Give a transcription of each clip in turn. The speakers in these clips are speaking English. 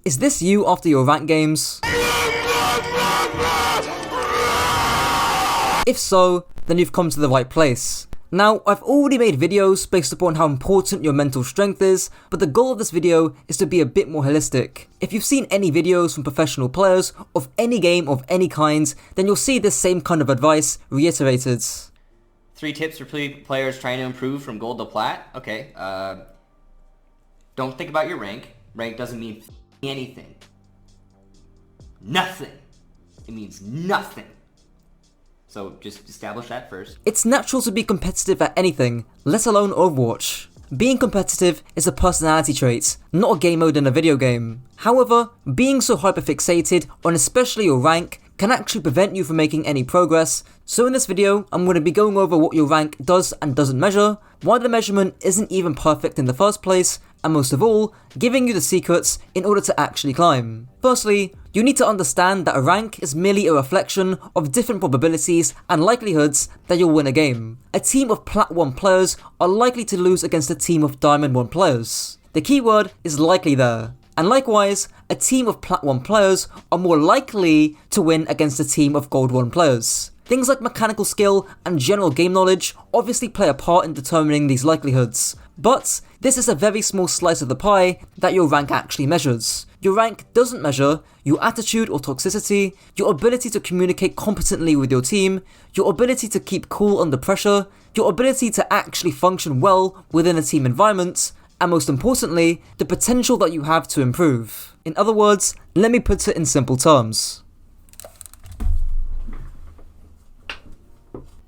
Is this you after your rank games? If so, then you've come to the right place. Now, I've already made videos based upon how important your mental strength is, but the goal of this video is to be a bit more holistic. If you've seen any videos from professional players of any game of any kind, then you'll see this same kind of advice reiterated. 3 tips for players trying to improve from gold to plat? Okay, don't think about your rank. Rank doesn't mean anything. Nothing. It means nothing. So just establish that first. It's natural to be competitive at anything, let alone Overwatch. Being competitive is a personality trait, not a game mode in a video game. However, being so hyperfixated on especially your rank can actually prevent you from making any progress. So in this video, I'm going to be going over what your rank does and doesn't measure, why the measurement isn't even perfect in the first place, and most of all, giving you the secrets in order to actually climb. Firstly, you need to understand that a rank is merely a reflection of different probabilities and likelihoods that you'll win a game. A team of Plat 1 players are likely to lose against a team of Diamond 1 players. The keyword is likely there. And likewise, a team of Plat 1 players are more likely to win against a team of Gold 1 players. Things like mechanical skill and general game knowledge obviously play a part in determining these likelihoods, but this is a very small slice of the pie that your rank actually measures. Your rank doesn't measure your attitude or toxicity, your ability to communicate competently with your team, your ability to keep cool under pressure, your ability to actually function well within a team environment, and most importantly, the potential that you have to improve. In other words, let me put it in simple terms.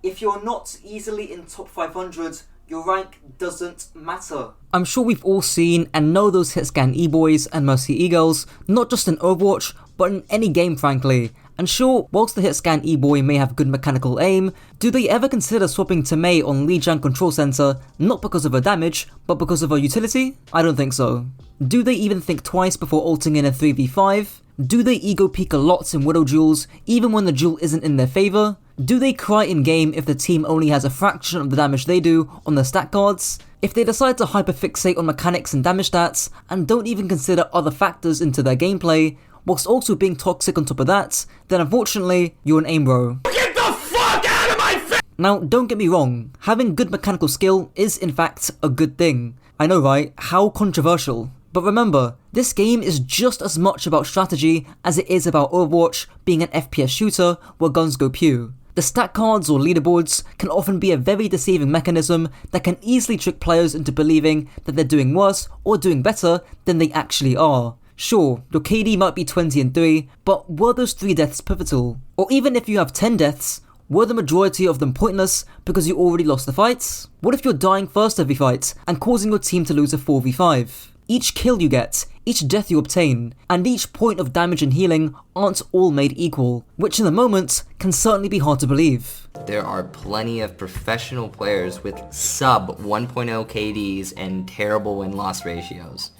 If you're not easily in top 500, your rank doesn't matter. I'm sure we've all seen and know those hitscan e-boys and mercy e-girls, not just in Overwatch, but in any game frankly. And sure, whilst the hitscan e-boy may have good mechanical aim, do they ever consider swapping to Mei on Lijiang Control Center, not because of her damage, but because of her utility? I don't think so. Do they even think twice before ulting in a 3v5? Do they ego peek a lot in Widow duels, even when the duel isn't in their favour? Do they cry in-game if the team only has a fraction of the damage they do on their stat cards? If they decide to hyperfixate on mechanics and damage stats, and don't even consider other factors into their gameplay, whilst also being toxic on top of that, then unfortunately, you're an aim bro. Get the fuck out of my face! Now, don't get me wrong, having good mechanical skill is in fact a good thing. I know, right? How controversial. But remember, this game is just as much about strategy as it is about Overwatch being an FPS shooter where guns go pew. The stat cards or leaderboards can often be a very deceiving mechanism that can easily trick players into believing that they're doing worse or doing better than they actually are. Sure, your KD might be 20 and 3, but were those 3 deaths pivotal? Or even if you have 10 deaths, were the majority of them pointless because you already lost the fights? What if you're dying first every fight and causing your team to lose a 4v5? Each kill you get, each death you obtain, and each point of damage and healing aren't all made equal, which in the moment can certainly be hard to believe. There are plenty of professional players with sub 1.0 KDs and terrible win-loss ratios.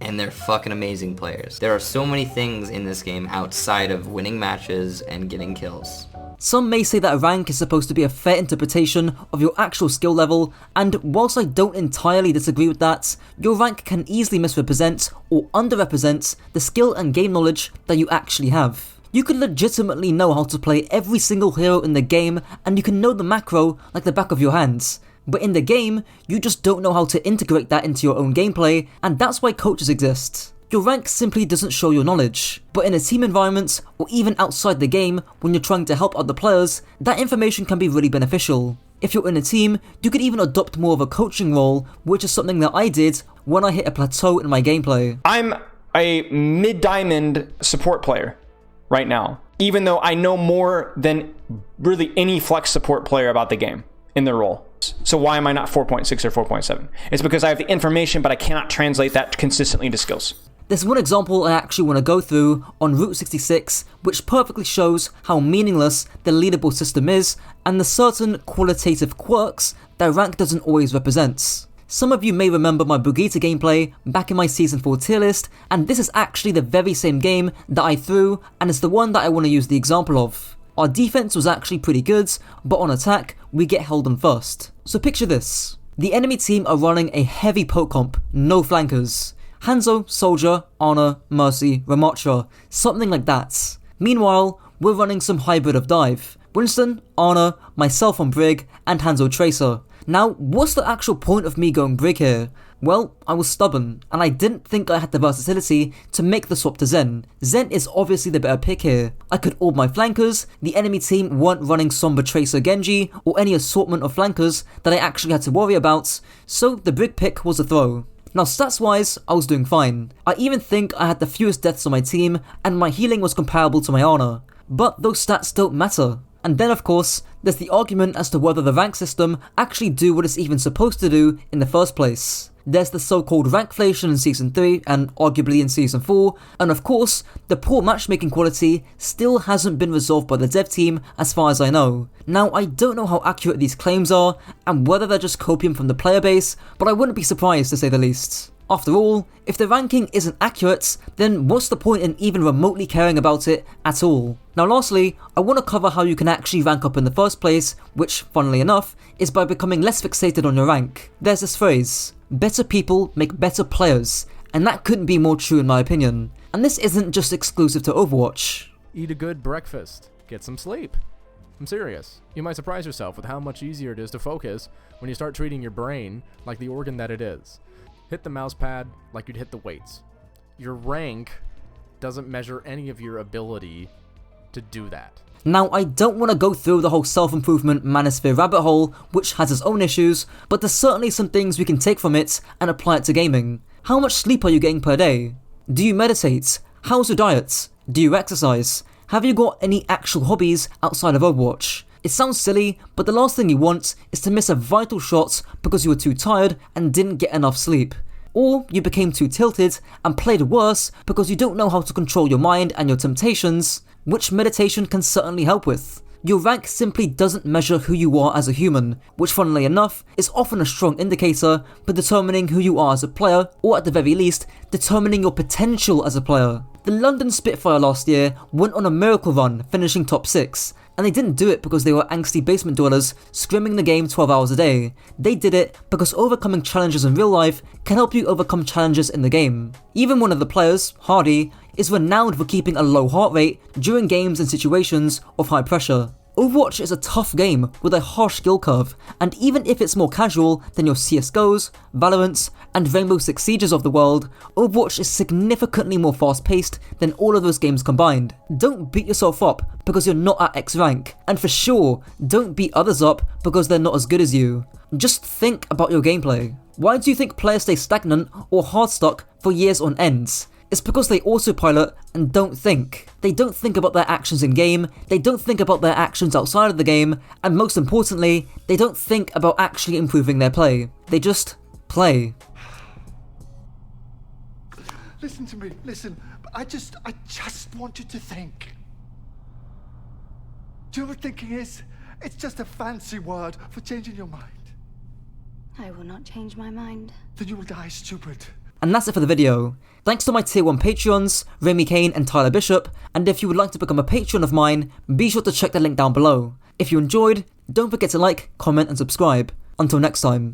And they're fucking amazing players. There are so many things in this game outside of winning matches and getting kills. Some may say that a rank is supposed to be a fair interpretation of your actual skill level, and whilst I don't entirely disagree with that, your rank can easily misrepresent or underrepresent the skill and game knowledge that you actually have. You can legitimately know how to play every single hero in the game, and you can know the macro like the back of your hands. But in the game, you just don't know how to integrate that into your own gameplay, and that's why coaches exist. Your rank simply doesn't show your knowledge, but in a team environment, or even outside the game when you're trying to help other players, that information can be really beneficial. If you're in a team, you could even adopt more of a coaching role, which is something that I did when I hit a plateau in my gameplay. I'm a mid-diamond support player right now, even though I know more than really any flex support player about the game in their role. So why am I not 4.6 or 4.7? It's because I have the information, but I cannot translate that consistently into skills. There's one example I actually want to go through on Route 66, which perfectly shows how meaningless the leaderboard system is and the certain qualitative quirks that rank doesn't always represent. Some of you may remember my Brigitte gameplay back in my Season 4 tier list, and this is actually the very same game that I threw, and it's the one that I want to use the example of. Our defense was actually pretty good, but on attack, we get held on first. So picture this. The enemy team are running a heavy poke comp, no flankers. Hanzo, Soldier, Ana, Mercy, Ramattra, something like that. Meanwhile, we're running some hybrid of dive. Winston, Ana, myself on Brig, and Hanzo Tracer. Now, what's the actual point of me going Brig here? Well, I was stubborn, and I didn't think I had the versatility to make the swap to Zen. Zen is obviously the better pick here. I could orb my flankers, the enemy team weren't running Sombra Tracer Genji, or any assortment of flankers that I actually had to worry about, so the Brig pick was a throw. Now stats wise, I was doing fine. I even think I had the fewest deaths on my team, and my healing was comparable to my Ana. But those stats don't matter. And then of course, there's the argument as to whether the rank system actually do what it's even supposed to do in the first place. There's the so-called RANKFLATION in Season 3 and arguably in Season 4, and of course, the poor matchmaking quality still hasn't been resolved by the dev team as far as I know. Now, I don't know how accurate these claims are, and whether they're just copium from the player base, but I wouldn't be surprised to say the least. After all, if the ranking isn't accurate, then what's the point in even remotely caring about it at all? Now lastly, I want to cover how you can actually rank up in the first place, which, funnily enough, is by becoming less fixated on your rank. There's this phrase, better people make better players, and that couldn't be more true in my opinion. And this isn't just exclusive to Overwatch. Eat a good breakfast. Get some sleep. I'm serious. You might surprise yourself with how much easier it is to focus when you start treating your brain like the organ that it is. Hit the mouse pad like you'd hit the weights. Your rank doesn't measure any of your ability to do that. Now, I don't want to go through the whole self-improvement manosphere rabbit hole, which has its own issues, but there's certainly some things we can take from it and apply it to gaming. How much sleep are you getting per day? Do you meditate? How's your diet? Do you exercise? Have you got any actual hobbies outside of Overwatch? It sounds silly, but the last thing you want is to miss a vital shot because you were too tired and didn't get enough sleep. Or you became too tilted and played worse because you don't know how to control your mind and your temptations, which meditation can certainly help with. Your rank simply doesn't measure who you are as a human, which funnily enough is often a strong indicator for determining who you are as a player, or at the very least, determining your potential as a player. The London Spitfire last year went on a miracle run, finishing top 6, and they didn't do it because they were angsty basement dwellers scrimming the game 12 hours a day. They did it because overcoming challenges in real life can help you overcome challenges in the game. Even one of the players, Hardy, is renowned for keeping a low heart rate during games and situations of high pressure. Overwatch is a tough game with a harsh skill curve, and even if it's more casual than your CSGOs, Valorants, and Rainbow Six Sieges of the world, Overwatch is significantly more fast paced than all of those games combined. Don't beat yourself up because you're not at X rank, and for sure, don't beat others up because they're not as good as you. Just think about your gameplay. Why do you think players stay stagnant or hard stuck for years on ends? It's because they autopilot and don't think. They don't think about their actions in game, they don't think about their actions outside of the game, and most importantly, they don't think about actually improving their play. They just play. Listen to me, listen. I just want you to think. Do you know what thinking is? It's just a fancy word for changing your mind. I will not change my mind. Then you will die stupid. And that's it for the video. Thanks to my tier 1 Patreons, Remy Kane and Tyler Bishop, and if you would like to become a Patreon of mine, be sure to check the link down below. If you enjoyed, don't forget to like, comment and subscribe. Until next time.